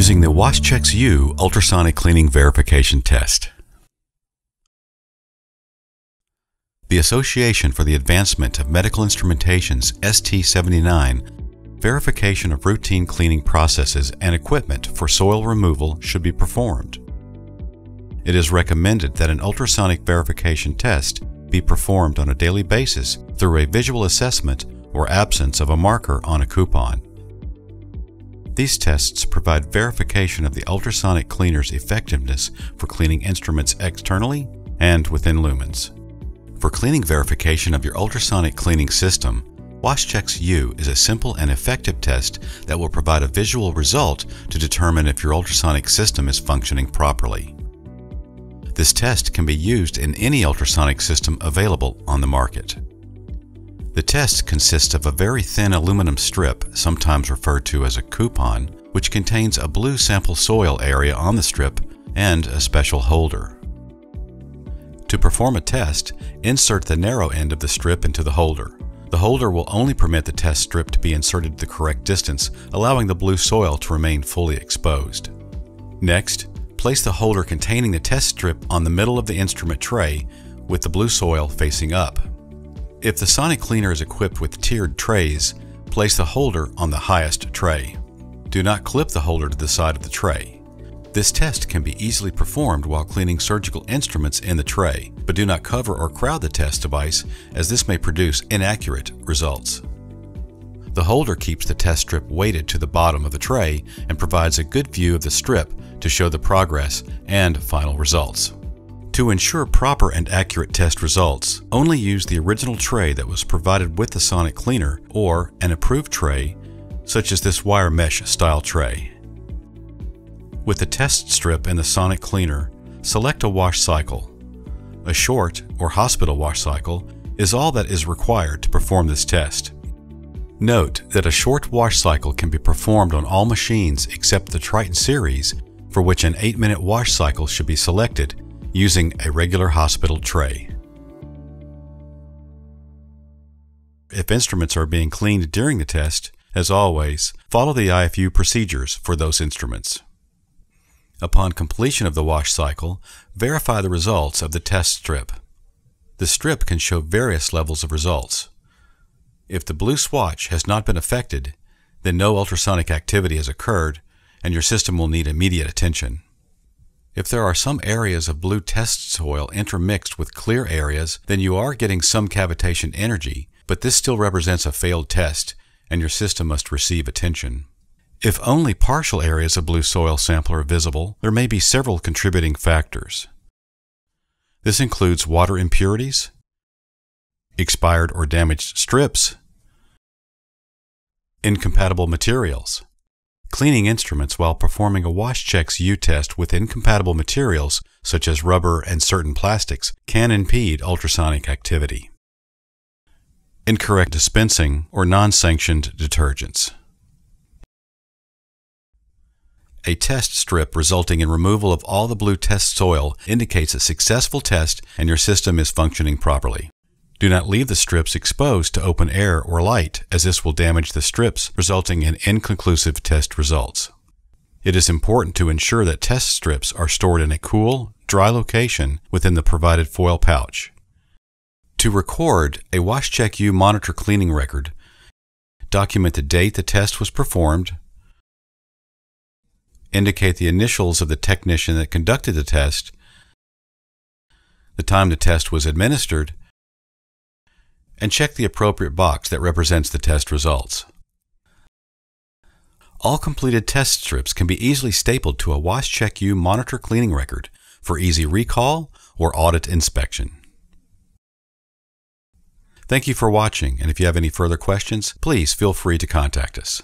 using the Wash-Cheks U ultrasonic cleaning verification test. The Association for the Advancement of Medical Instrumentation's ST79 verification of routine cleaning processes and equipment for soil removal should be performed. It is recommended that an ultrasonic verification test be performed on a daily basis through a visual assessment or absence of a marker on a coupon. These tests provide verification of the ultrasonic cleaner's effectiveness for cleaning instruments externally and within lumens. For cleaning verification of your ultrasonic cleaning system, Wash-Cheks U is a simple and effective test that will provide a visual result to determine if your ultrasonic system is functioning properly. This test can be used in any ultrasonic system available on the market. The test consists of a very thin aluminum strip, sometimes referred to as a coupon, which contains a blue sample soil area on the strip and a special holder. To perform a test, insert the narrow end of the strip into the holder. The holder will only permit the test strip to be inserted the correct distance, allowing the blue soil to remain fully exposed. Next, place the holder containing the test strip on the middle of the instrument tray with the blue soil facing up. If the sonic cleaner is equipped with tiered trays, place the holder on the highest tray. Do not clip the holder to the side of the tray. This test can be easily performed while cleaning surgical instruments in the tray, but do not cover or crowd the test device, as this may produce inaccurate results. The holder keeps the test strip weighted to the bottom of the tray and provides a good view of the strip to show the progress and final results. To ensure proper and accurate test results, only use the original tray that was provided with the sonic cleaner or an approved tray, such as this wire mesh style tray. With the test strip and the sonic cleaner, select a wash cycle. A short or hospital wash cycle is all that is required to perform this test. Note that a short wash cycle can be performed on all machines except the Triton series, for which an 8-minute wash cycle should be selected using a regular hospital tray. If instruments are being cleaned during the test, as always, follow the IFU procedures for those instruments. Upon completion of the wash cycle, verify the results of the test strip. The strip can show various levels of results. If the blue swatch has not been affected, then no ultrasonic activity has occurred and your system will need immediate attention. If there are some areas of blue test soil intermixed with clear areas, then you are getting some cavitation energy, but this still represents a failed test and your system must receive attention. If only partial areas of blue soil sample are visible, there may be several contributing factors. This includes water impurities, expired or damaged strips, incompatible materials. Cleaning instruments while performing a Wash-Cheks U test with incompatible materials, such as rubber and certain plastics, can impede ultrasonic activity. Incorrect dispensing or non-sanctioned detergents. A test strip resulting in removal of all the blue test soil indicates a successful test and your system is functioning properly. Do not leave the strips exposed to open air or light, as this will damage the strips, resulting in inconclusive test results. It is important to ensure that test strips are stored in a cool, dry location within the provided foil pouch. To record a Wash-Cheks U monitor cleaning record, document the date the test was performed, indicate the initials of the technician that conducted the test, the time the test was administered, and check the appropriate box that represents the test results. All completed test strips can be easily stapled to a Wash-Cheks U monitor cleaning record for easy recall or audit inspection. Thank you for watching, and if you have any further questions, please feel free to contact us.